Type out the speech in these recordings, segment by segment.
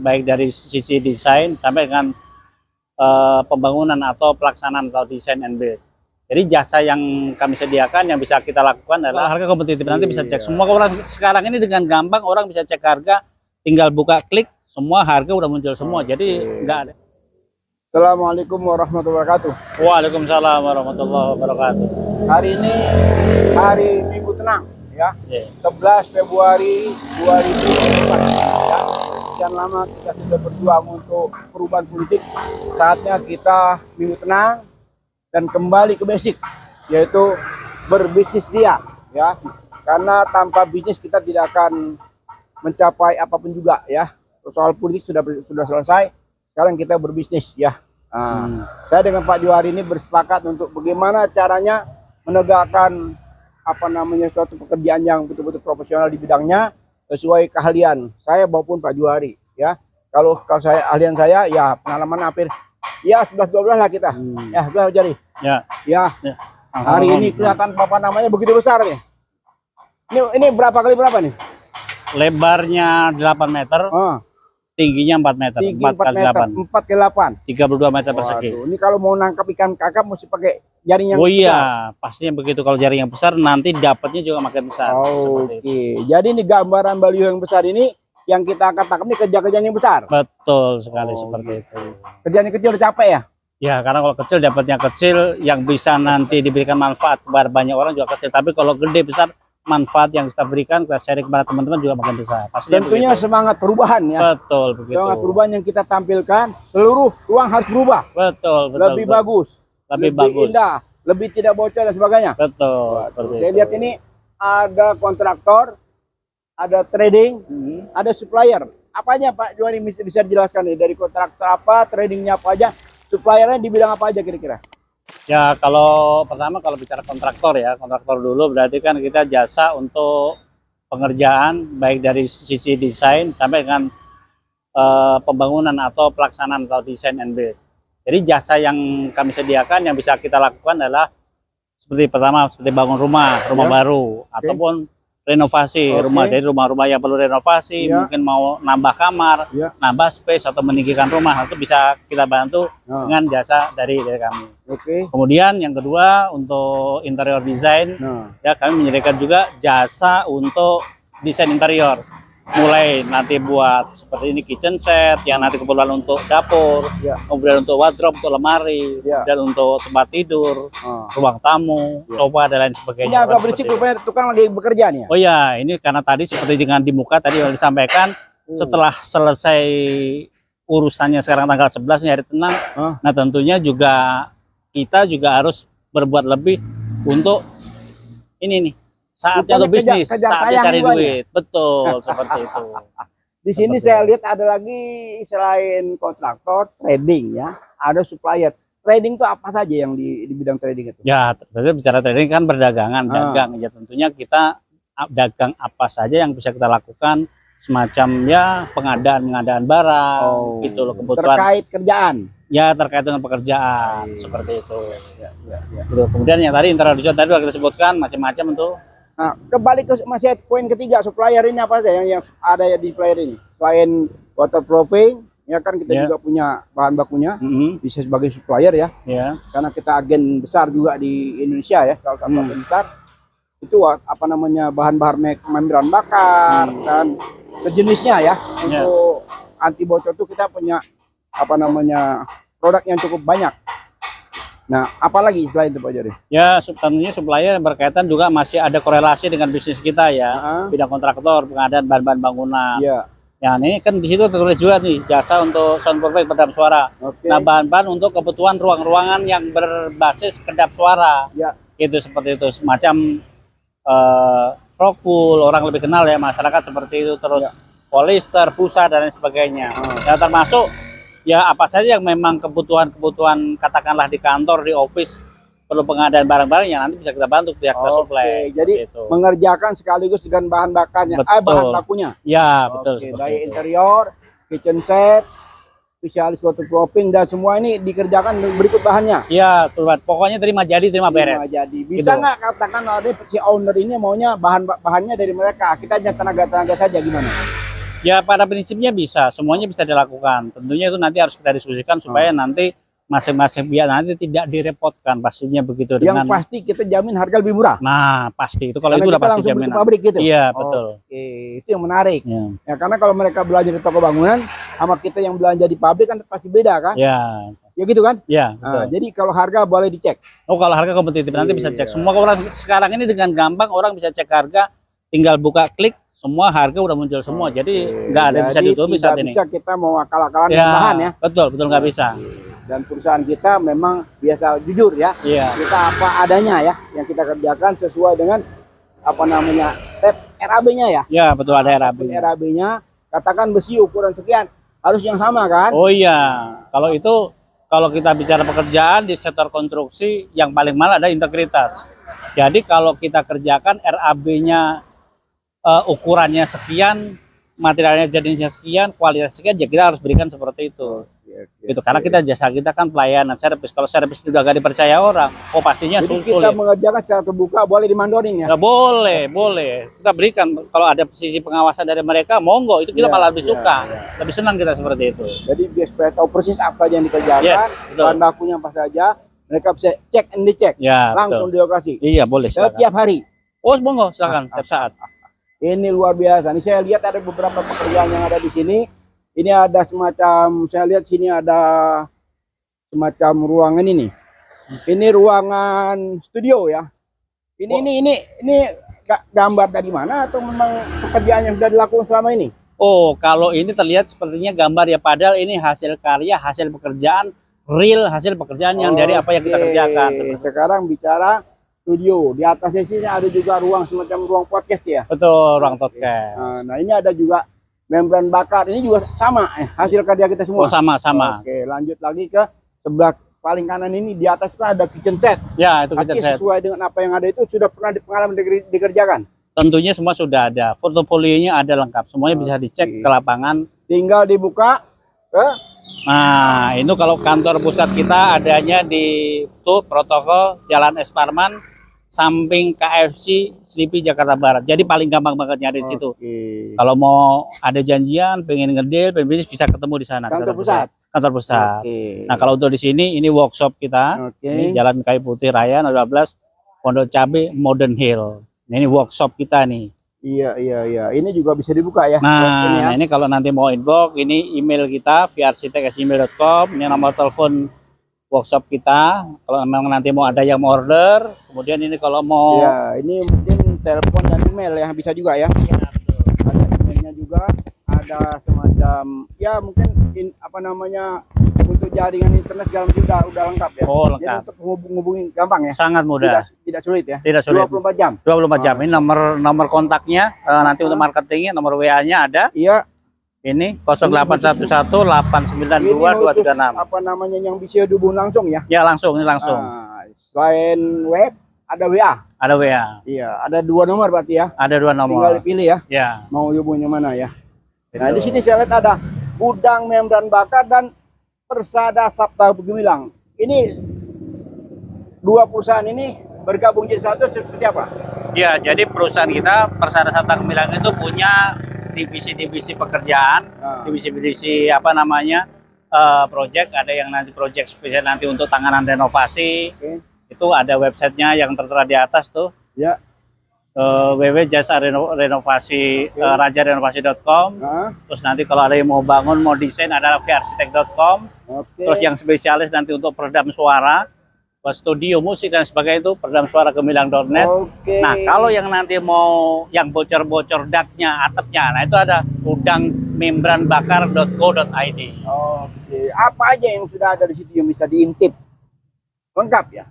baik dari sisi desain sampai dengan pembangunan atau pelaksanaan atau desain and build. Jadi jasa yang kami sediakan yang bisa kita lakukan adalah harga kompetitif. Nanti bisa cek semua orang sekarang ini dengan gampang, orang bisa cek harga, tinggal buka klik, semua harga udah muncul semua. Jadi nggak ada. Assalamualaikum warahmatullahi wabarakatuh. Waalaikumsalam warahmatullahi wabarakatuh. Hari ini hari Minggu tenang ya. 11 Februari 2024 ya. Sekian lama kita sudah berjuang untuk perubahan politik. Saatnya kita minggu tenang dan kembali ke basic, yaitu berbisnis dia ya. Karena tanpa bisnis kita tidak akan mencapai apapun juga ya. Soal politik sudah selesai. Sekarang kita berbisnis ya. Saya dengan Pak Johari ini bersepakat untuk bagaimana caranya menegakkan suatu pekerjaan yang betul-betul profesional di bidangnya sesuai keahlian saya maupun Pak Johari ya. Kalau saya ahlian saya ya pengalaman hampir ya 11-12 lah kita. Ya, Pak Johari. Ya. Hari ini kelihatan begitu besar nih. Ini berapa kali berapa nih? Lebarnya 8 meter. Tingginya 4 meter, 4 kali 8. 32 meter persegi. Ini kalau mau nangkap ikan kakap mesti pakai jaring yang besar. Iya, pastinya begitu. Kalau jaring yang besar nanti dapatnya juga makin besar. Oke. Jadi ini gambaran baliho yang besar ini yang kita akan tangkap ini kerja-kerjaan yang besar. Betul sekali seperti itu. Kerjaan yang kecil capek ya? Ya, karena kalau kecil dapatnya kecil, yang bisa nanti diberikan manfaat kepada banyak orang juga kecil. Tapi kalau gede besar, manfaat yang kita berikan, kita sharing kepada teman-teman juga makin besar. Pastinya tentunya begitu. Semangat perubahan ya. Betul begitu. Semangat perubahan yang kita tampilkan, seluruh ruang harus berubah. Betul. Lebih bagus, lebih indah, lebih tidak bocor dan sebagainya. Betul. Saya lihat ini ada kontraktor, ada trading, ada supplier. Apanya Pak Johari bisa dijelaskan nih dari kontraktor apa, tradingnya apa aja, suppliernya di bidang apa aja kira-kira? Ya, kalau pertama kalau bicara kontraktor ya, kontraktor dulu berarti kan kita jasa untuk pengerjaan baik dari sisi desain sampai dengan pembangunan atau pelaksanaan atau desain and build. Jadi jasa yang kami sediakan yang bisa kita lakukan adalah seperti pertama seperti bangun rumah baru ataupun renovasi rumah. Jadi rumah-rumah yang perlu renovasi, mungkin mau nambah kamar, nambah space atau meninggikan rumah, itu bisa kita bantu dengan jasa dari kami. Kemudian yang kedua untuk interior design, ya kami menyediakan juga jasa untuk desain interior. Mulai nanti buat seperti ini kitchen set yang nanti keperluan untuk dapur, kemudian untuk wardrobe, untuk lemari, dan untuk tempat tidur, ruang tamu, sofa dan lain sebagainya. Ini agak berisik rupanya tukang lagi bekerja nih ya? Oh ya, ini karena tadi seperti dengan di muka tadi yang disampaikan, setelah selesai urusannya sekarang tanggal 11 hari tenang, nah tentunya juga kita juga harus berbuat lebih untuk ini nih. Saatnya untuk bisnis, saatnya cari duit. Betul, seperti itu. Di sini saya lihat ada lagi selain kontraktor, trading ya, ada supplier. Trading itu apa saja yang di bidang trading itu? Ya, bicara trading kan perdagangan, dagang. Ya tentunya kita dagang apa saja yang bisa kita lakukan, semacam ya pengadaan barang, gitu loh kebutuhan. Terkait kerjaan. Ya terkait dengan pekerjaan, seperti itu. Gitu. Kemudian yang tadi interior design tadi kita sebutkan macam-macam untuk. Nah, kembali ke masih poin ketiga, supplier ini apa aja yang ada di supplier ini? Selain waterproofing, ya kan kita juga punya bahan bakunya, bisa sebagai supplier ya. Karena kita agen besar juga di Indonesia ya, salah satu agen besar. Itu bahan-bahan membran bakar dan sejenisnya ya. Untuk anti bocor itu kita punya produk yang cukup banyak. Nah, apalagi selain itu Pak Johari? Ya, tentunya supplier yang berkaitan juga masih ada korelasi dengan bisnis kita ya, bidang kontraktor, pengadaan bahan-bahan bangunan. Ya, ini kan di situ tertulis juga nih jasa untuk soundproofing peredam suara. Nah, bahan-bahan untuk kebutuhan ruang-ruangan yang berbasis kedap suara. Itu seperti itu, semacam rockwool, orang lebih kenal ya masyarakat seperti itu, terus polyester, busa dan lain sebagainya. Nah, termasuk ya apa saja yang memang kebutuhan katakanlah di kantor, di office perlu pengadaan barang-barang yang nanti bisa kita bantu pihak supply. Jadi mengerjakan sekaligus dengan bahan bakarnya, bahan bakunya. Ya, betul. Dari interior, kitchen set, spesialis waterproofing dan semua ini dikerjakan berikut bahannya. Iya, pokoknya terima jadi, terima beres. Jadi bisa nggak katakan si owner ini maunya bahannya dari mereka, kita hanya tenaga saja gimana? Ya pada prinsipnya bisa, semuanya bisa dilakukan. Tentunya itu nanti harus kita diskusikan supaya nanti masing-masing pihak nanti tidak direpotkan, pastinya begitu. Yang pasti kita jamin harga lebih murah. Nah pasti itu, kalau karena itu udah kita pasti langsung jaminan. ke pabrik gitu. Iya betul. Oke, itu yang menarik. Ya. Ya, karena kalau mereka belanja di toko bangunan sama kita yang belanja di pabrik kan pasti beda kan? Ya. Ya gitu kan? Ya. Nah, jadi kalau harga boleh dicek. Oh kalau harga kompetitif nanti bisa cek. Iya. Semua orang sekarang ini dengan gampang orang bisa cek harga, tinggal buka klik, semua harga udah muncul semua. Jadi nggak ada yang bisa ditutupi saat ini. Bisa kita mau akal-akalan Ya, bahan ya. betul nggak bisa. Dan perusahaan kita memang biasa jujur ya. Iya. Kita apa adanya ya, yang kita kerjakan sesuai dengan apa namanya RAB-nya ya. Ya betul, ada RAB. RAB-nya katakan besi ukuran sekian harus yang sama kan? Oh iya, kalau itu kalau kita bicara pekerjaan di sektor konstruksi yang paling mahal ada integritas. Jadi kalau kita kerjakan RAB-nya ukurannya sekian, materialnya jenisnya sekian, kualitas sekian, ya kita harus berikan seperti itu. Gitu. Karena kita jasa kita kan pelayanan servis. Kalau servis juga gak dipercaya orang, oh pastinya Jadi sulit. kita mengerjakan secara terbuka, boleh dimandorin ya? Nah, boleh. Kita berikan kalau ada sisi pengawasan dari mereka, monggo. Itu kita malah lebih suka, lebih senang kita seperti itu. Jadi biar supaya tahu persis apa saja yang dikerjakan, bahan bakunya apa saja, mereka bisa cek and dicek, langsung di lokasi. Iya boleh. Setiap hari. Oh monggo, silakan setiap saat. Ini luar biasa. Ini saya lihat ada beberapa pekerjaan yang ada di sini. Ini ada semacam, saya lihat sini ada semacam ruangan ini. Ini ruangan studio ya. Ini gambar dari mana atau memang pekerjaan yang sudah dilakukan selama ini? Oh, kalau ini terlihat sepertinya gambar ya, padahal ini hasil karya, hasil pekerjaan real, hasil pekerjaan yang dari apa yang kita kerjakan. Sekarang bicara studio. Di atasnya sini ada juga ruang semacam ruang podcast ya. Betul, ruang podcast. Nah, ini ada juga membran bakar. Ini juga sama hasil karya kita semua. Oh, sama. Oke, lanjut lagi ke sebelah paling kanan ini, di atas itu ada kitchen set. Ya, itu kitchen set. Sesuai dengan apa yang ada itu sudah pernah pengalaman dikerjakan. Tentunya semua sudah ada. Portofolionya ada lengkap. Semuanya bisa dicek ke lapangan. Tinggal dibuka ke. Nah, itu kalau kantor pusat kita adanya di protokol Jalan Es Parman, samping KFC Sleepy Jakarta Barat. Jadi paling gampang banget nyari di situ. Kalau mau ada janjian, pengen ngedel, pengen bisnis, bisa ketemu di sana. Kantor pusat. Kantor pusat. Nah, kalau untuk di sini ini workshop kita. Ini Jalan Kayu Putih Raya 12 Pondok Cabe Modern Hill. Nah, ini workshop kita nih. Iya. Ini juga bisa dibuka ya. Nah, ini kalau nanti mau inbox, ini email kita vrctek@gmail.com. Ini nomor telepon workshop kita. Kalau memang nanti mau ada yang mau order, kemudian ini kalau mau ini mungkin telepon dan email ya, bisa juga ya. Ada emailnya juga, ada semacam ya mungkin apa namanya untuk jaringan internet segala macam udah lengkap ya. Oh, lengkap. Jadi untuk hubungi gampang ya. Sangat mudah. Tidak sulit ya. Tidak sulit. 24 jam. 24 jam. Ini nomor kontaknya nanti untuk marketingnya, nomor WA-nya ada. Iya. Ini 0811 892 236. Apa namanya yang bisa dihubung langsung ya? Ya langsung, ini langsung. Selain web ada WA. Ada WA. Iya, ada 2 nomor berarti ya. Ada 2 nomor. Tinggal dipilih ya. Ya. Mau hubungnya mana ya? Nah, di sini saya lihat ada gudang membran bakar dan Persada Sabta Gemilang. Ini 2 perusahaan ini bergabung jadi satu seperti apa? Ya, jadi perusahaan kita Persada Sabta Gemilang itu punya divisi-divisi pekerjaan, divisi-divisi apa namanya project. Ada yang nanti project spesial nanti untuk tanganan renovasi. Itu ada websitenya yang tertera di atas tuh. Ya. www.jasarenovasi rajarenovasi.com. Terus nanti kalau ada yang mau bangun, mau desain ada vrctek.com. Terus yang spesialis nanti untuk peredam suara, studio musik dan sebagainya itu peredam suara gemilang.net. Nah, kalau yang nanti mau yang bocor-bocor daknya, atapnya, nah itu ada udangmembranbakar.co.id. Apa aja yang sudah ada di situ yang bisa diintip? Lengkap ya?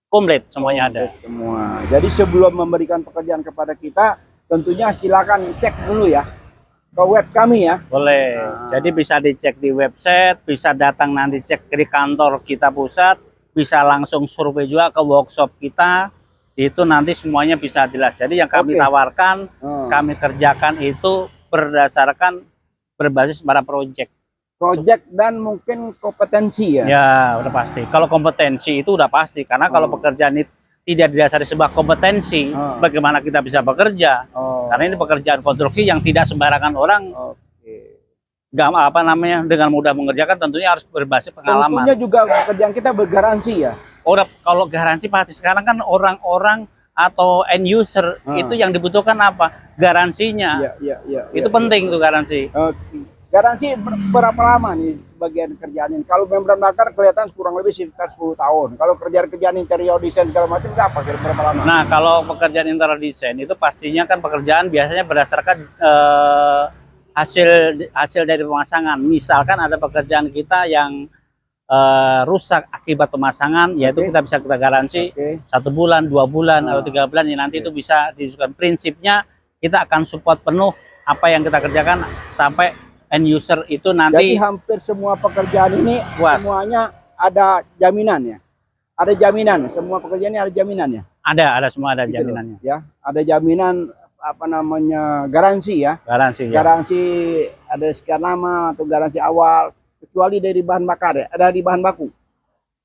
Komplit, semuanya ada. Semua. Jadi sebelum memberikan pekerjaan kepada kita, tentunya silakan cek dulu ya ke web kami ya. Boleh. Jadi bisa dicek di website, bisa datang nanti cek di kantor kita pusat, bisa langsung survei juga ke workshop kita. Itu nanti semuanya bisa jelas. Jadi yang kami tawarkan, kami kerjakan itu berdasarkan berbasis pada project dan mungkin kompetensi ya. Ya, udah pasti. Kalau kompetensi itu udah pasti, karena kalau pekerjaan itu tidak didasari sebuah kompetensi bagaimana kita bisa bekerja. Karena ini pekerjaan konstruksi yang tidak sembarangan orang dengan mudah mengerjakan, tentunya harus berbasis pengalaman. Tentunya juga pekerjaan kita bergaransi ya. Kalau garansi pasti sekarang kan orang-orang atau end user itu yang dibutuhkan apa? Garansinya. Itu penting tuh garansi. Garansi berapa lama nih sebagian kerjaan ini? Kalau membran bakar kelihatan kurang lebih sekitar 10 tahun. Kalau kerjaan interior desain segala macam berapa berapa lama? Nah, kalau pekerjaan interior desain itu pastinya kan pekerjaan biasanya berdasarkan hasil dari pemasangan. Misalkan ada pekerjaan kita yang rusak akibat pemasangan, yaitu kita bisa garansi 1 bulan, 2 bulan, atau 3 bulan. Ya, nanti itu bisa diusulkan. Prinsipnya kita akan support penuh apa yang kita kerjakan sampai end user itu nanti. Jadi hampir semua pekerjaan ini semuanya ada jaminannya. Ada jaminan, semua pekerjaan ini ada jaminannya. Ada semua ada gitu jaminannya. Ya, ada jaminan garansi ya. Garansi. Garansi ada sekian lama atau garansi awal, kecuali dari bahan bakar ya. Ada di bahan baku.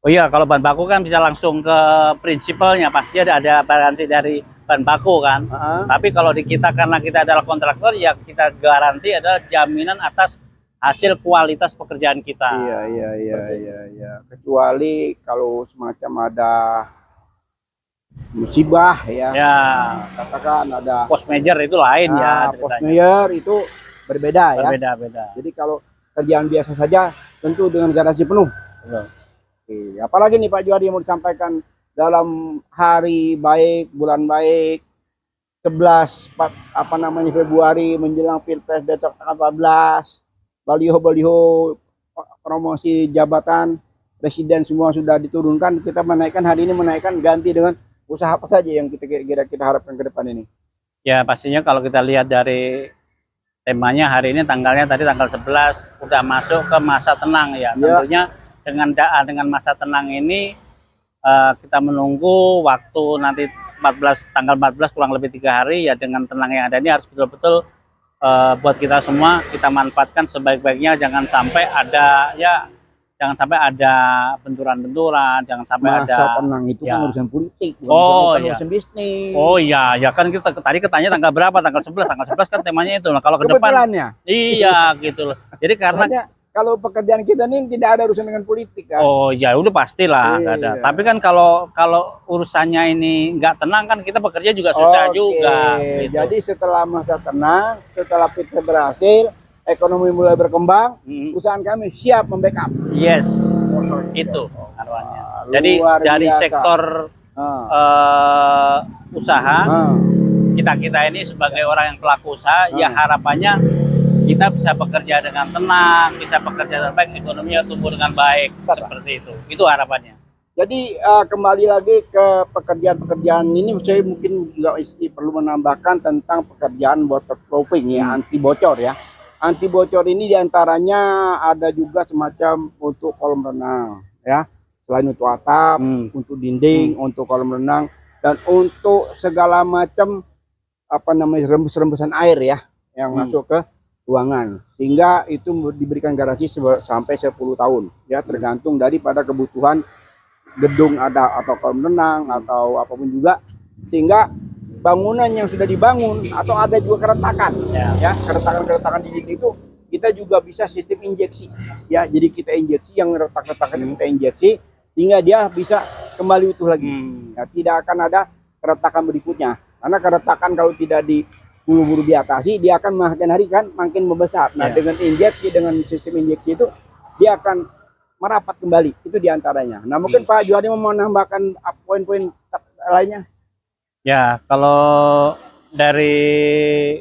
Oh iya, kalau bahan baku kan bisa langsung ke prinsipalnya, pasti ada garansi dari bahan baku kan. Tapi kalau di kita, karena kita adalah kontraktor, ya kita garansi adalah jaminan atas hasil kualitas pekerjaan kita. Iya. Kecuali kalau semacam ada musibah ya. Katakan ada post major itu lain ya. Post major itu berbeda ya. Berbeda. Jadi kalau kerjaan biasa saja tentu dengan garansi penuh. Betul. Apalagi nih Pak Juhadi yang mau disampaikan dalam hari baik, bulan baik, 11 Februari menjelang Pilpres besok tanggal 14, baliho promosi jabatan presiden semua sudah diturunkan. Kita hari ini menaikkan ganti dengan usaha apa saja yang kita harapkan ke depan ini. Ya pastinya kalau kita lihat dari temanya hari ini, tanggalnya tadi tanggal 11 udah masuk ke masa tenang ya. Tentunya dengan masa tenang ini kita menunggu waktu nanti tanggal 14 kurang lebih 3 hari ya. Dengan tenang yang ada ini harus betul-betul buat kita semua kita manfaatkan sebaik-baiknya. Jangan sampai ada benturan-benturan, jangan sampai masa tenang itu kan urusan politik, urusan bisnis. Oh iya, ya kan kita tadi ketanya tanggal berapa? Tanggal 11 kan temanya itu. Nah, kalau ke depan iya gitu loh. Jadi karena kalau pekerjaan kita ini tidak ada urusan dengan politik kan. Oh ya udah pastilah nggak ada. Tapi kan kalau urusannya ini nggak tenang kan kita bekerja juga susah juga. Gitu. Jadi setelah masa tenang, setelah kita berhasil, ekonomi mulai berkembang, perusahaan kami siap membackup. Yes, itu arwahnya. Jadi dari sektor usaha, kita ini sebagai orang yang pelaku usaha, ya harapannya kita bisa bekerja dengan tenang, bisa bekerja dengan baik, ekonominya tumbuh dengan baik, seperti itu. Itu harapannya. Jadi kembali lagi ke pekerjaan-pekerjaan ini, saya mungkin juga perlu menambahkan tentang pekerjaan waterproofing ya, anti bocor ya. Anti bocor ini diantaranya ada juga semacam untuk kolam renang ya, selain untuk atap, untuk dinding, untuk kolam renang, dan untuk segala macam rembes-rembesan air ya yang masuk ke ruangan, sehingga itu diberikan garansi sampai 10 tahun ya, tergantung daripada kebutuhan gedung ada atau kolam renang atau apapun juga, sehingga bangunan yang sudah dibangun atau ada juga keretakan ya, keretakan di dinding itu kita juga bisa sistem injeksi ya. Jadi kita injeksi yang retak-retakan kita injeksi sehingga dia bisa kembali utuh lagi ya, tidak akan ada keretakan berikutnya, karena keretakan kalau tidak buru-buru diatasi dia akan makin hari kan makin membesar. Nah dengan injeksi, dengan sistem injeksi itu dia akan merapat kembali, itu diantaranya. Nah mungkin Pak Juhadi mau menambahkan poin-poin lainnya. Ya, kalau dari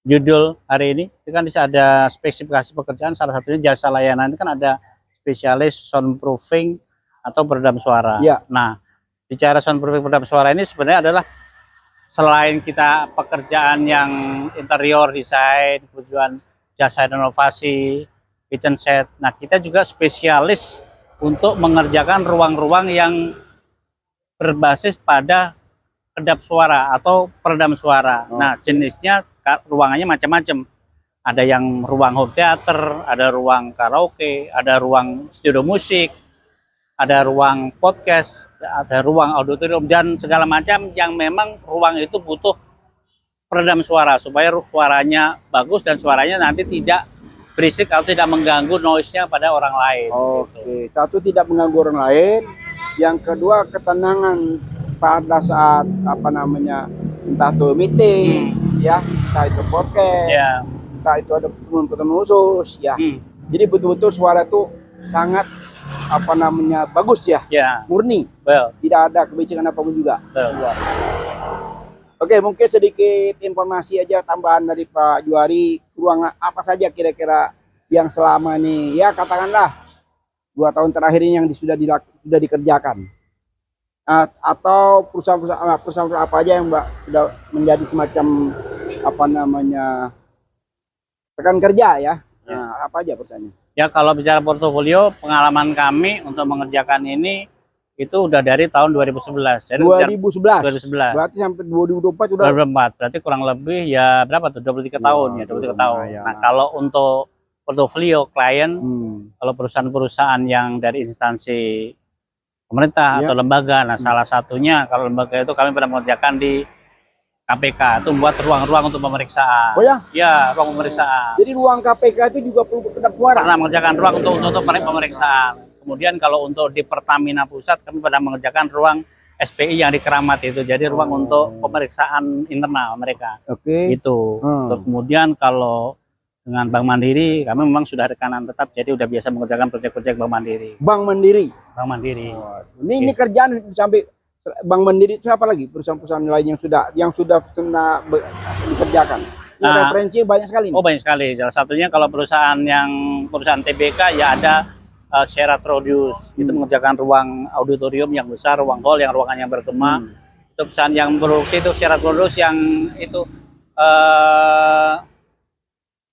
judul hari ini itu kan bisa ada spesifikasi pekerjaan, salah satunya jasa layanan. Itu kan ada spesialis soundproofing atau peredam suara. Nah, bicara soundproofing peredam suara ini sebenarnya adalah selain kita pekerjaan yang interior desain, tujuan jasa inovasi, kitchen set, nah kita juga spesialis untuk mengerjakan ruang-ruang yang berbasis pada kedap suara atau peredam suara. Nah jenisnya ruangannya macam-macam. Ada yang ruang home theater, ada ruang karaoke, ada ruang studio musik, ada ruang podcast, ada ruang auditorium dan segala macam yang memang ruang itu butuh peredam suara supaya suaranya bagus dan suaranya nanti tidak berisik atau tidak mengganggu noise-nya pada orang lain. Oke, satu tidak mengganggu orang lain. Yang kedua ketenangan pada saat entah itu meeting, ya, entah itu podcast, Ya. entah itu ada pertemuan-pertemuan khusus, ya. Jadi betul-betul suara itu sangat bagus ya, Ya. murni, Well. tidak ada kebijakan apapun juga. Well. Oke, mungkin sedikit informasi aja tambahan dari Pak Juari, ruang apa saja kira-kira yang selama ini, ya katakanlah 2 tahun terakhir ini yang sudah dikerjakan, atau perusahaan apa aja yang Mbak sudah menjadi semacam rekan kerja ya. Nah, apa aja perusahaannya? Ya, kalau bicara portofolio, pengalaman kami untuk mengerjakan ini itu udah dari tahun 2011. Jadi 2011. Berarti sampai 2024 sudah 2004. Berarti kurang lebih ya berapa tuh? 23 tahun ya, 23 tahun. lumayan. Nah, kalau untuk portofolio klien, kalau perusahaan-perusahaan yang dari instansi pemerintah atau lembaga, nah salah satunya kalau lembaga itu kami pernah mengerjakan di KPK, itu membuat ruang-ruang untuk pemeriksaan. Oh ya? Ya, ruang pemeriksaan. Jadi ruang KPK itu juga perlu kedap suara. Pernah mengerjakan ruang untuk pemeriksaan. Kemudian kalau untuk di Pertamina Pusat kami pernah mengerjakan ruang SPI yang di Keramat itu, jadi ruang untuk pemeriksaan internal mereka. Oke. Gitu. Terus kemudian kalau dengan Bank Mandiri kami memang sudah rekanan tetap, jadi udah biasa mengerjakan proyek-proyek Bank Mandiri. Bank Mandiri. Bank Mandiri. Ini kerjaan sampai Bank Mandiri itu apa lagi perusahaan-perusahaan lain yang sudah pernah dikerjakan? Ini referensi banyak sekali. Oh, banyak sekali. Salah satunya kalau perusahaan TBK ya ada Syarat Produce, itu mengerjakan ruang auditorium yang besar, ruang hall yang ruangannya bergema. Itu perusahaan yang produksi itu Syarat Produce yang itu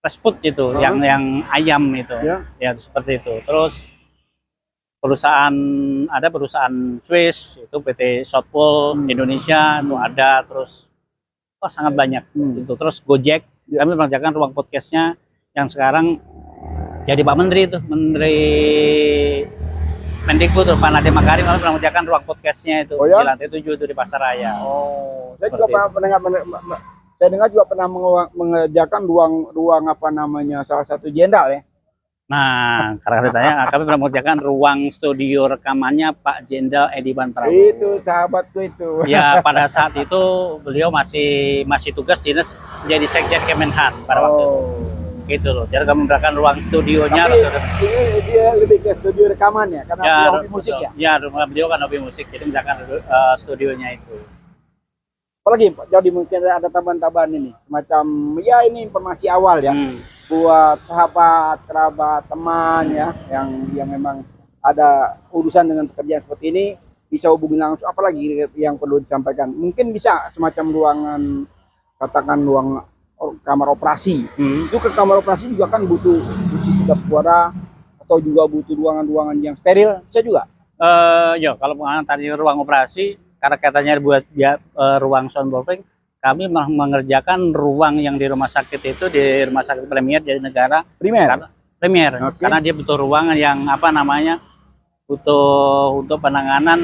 fast food itu, yang ayam itu. Ya seperti itu. Terus ada perusahaan Swiss itu PT Southpol Indonesia itu ada, terus sangat banyak itu. Terus Gojek kami mengerjakan ruang podcastnya yang sekarang jadi Pak Menteri itu, Menteri Mendikbud Pak Nadiem Makarim kami pernah mengerjakan ruang podcastnya itu di lantai 7 itu di Pasaraya. Saya juga saya dengar juga pernah mengerjakan ruang salah satu jenderal ya. Nah, karena ceritanya kami pernah mengerjakan ruang studio rekamannya Pak Jenderal Ediban Prabowo. Itu sahabatku itu. Ya, pada saat itu beliau masih tugas dinas menjadi Sekjen Kemenhan pada waktu itu. Gitu loh. Jadi kami mengerjakan ruang studionya. Tapi ini dia lebih ke studio rekaman ya, karena beliau hobi musik ya. Ya, beliau kan hobi musik, jadi mengerjakan studionya itu. Apalagi jadi mungkin ada tambahan-tambahan ini, semacam ya ini informasi awal ya. Buat sahabat, kerabat, teman ya yang memang ada urusan dengan pekerjaan seperti ini bisa hubungi langsung. Apalagi yang perlu disampaikan, mungkin bisa semacam ruangan, katakan ruang kamar operasi. Itu ke kamar operasi juga kan butuh kedap suara atau juga butuh ruangan-ruangan yang steril, bisa juga. Ya kalau pengalaman tadi ruang operasi karena katanya buat ruang soundproofing, kami mengerjakan ruang yang di rumah sakit itu, di rumah sakit Premier jadi negara. Premier. Karena dia butuh ruangan yang butuh untuk penanganan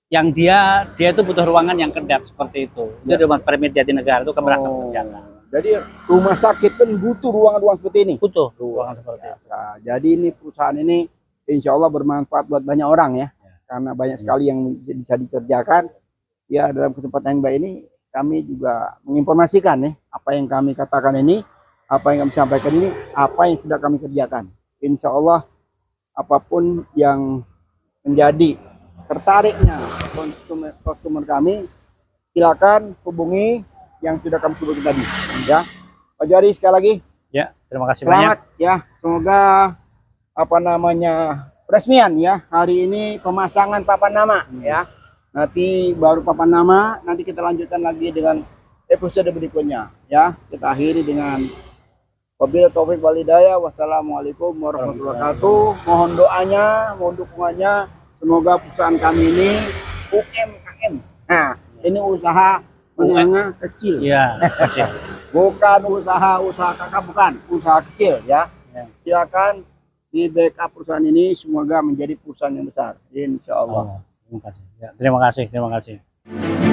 yang dia itu butuh ruangan yang kedap seperti itu. Itu di rumah Premier Jatinegara itu kami pernah mengerjakan. Jadi rumah sakit pun butuh ruangan-ruangan seperti ini. Butuh ruangan seperti itu. Jadi ini perusahaan ini insya Allah bermanfaat buat banyak orang ya, karena banyak sekali yang bisa dikerjakan. Ya dalam kesempatan yang baik ini kami juga menginformasikan nih apa yang kami katakan ini, apa yang kami sampaikan ini, apa yang sudah kami kerjakan. Insya Allah apapun yang menjadi tertariknya customer kami, silakan hubungi yang sudah kami sebutkan tadi. Ya, Pak Juari sekali lagi. Ya, terima kasih selamat banyak. Ya, semoga peresmian ya hari ini pemasangan papan nama ya, nanti baru papan nama, nanti kita lanjutkan lagi dengan episode berikutnya ya. Kita akhiri dengan wabillahi taufiq wal hidayah, wassalamualaikum warahmatullahi wabarakatuh. Mohon doanya, mohon dukungannya, semoga perusahaan kami ini UMKM, nah ini usaha menengah kecil ya, kecil. Bukan usaha kakak, bukan usaha kecil ya. Ya. Silakan di backup perusahaan ini, semoga menjadi perusahaan yang besar, insya Allah. Oh, terima kasih. Ya, terima kasih.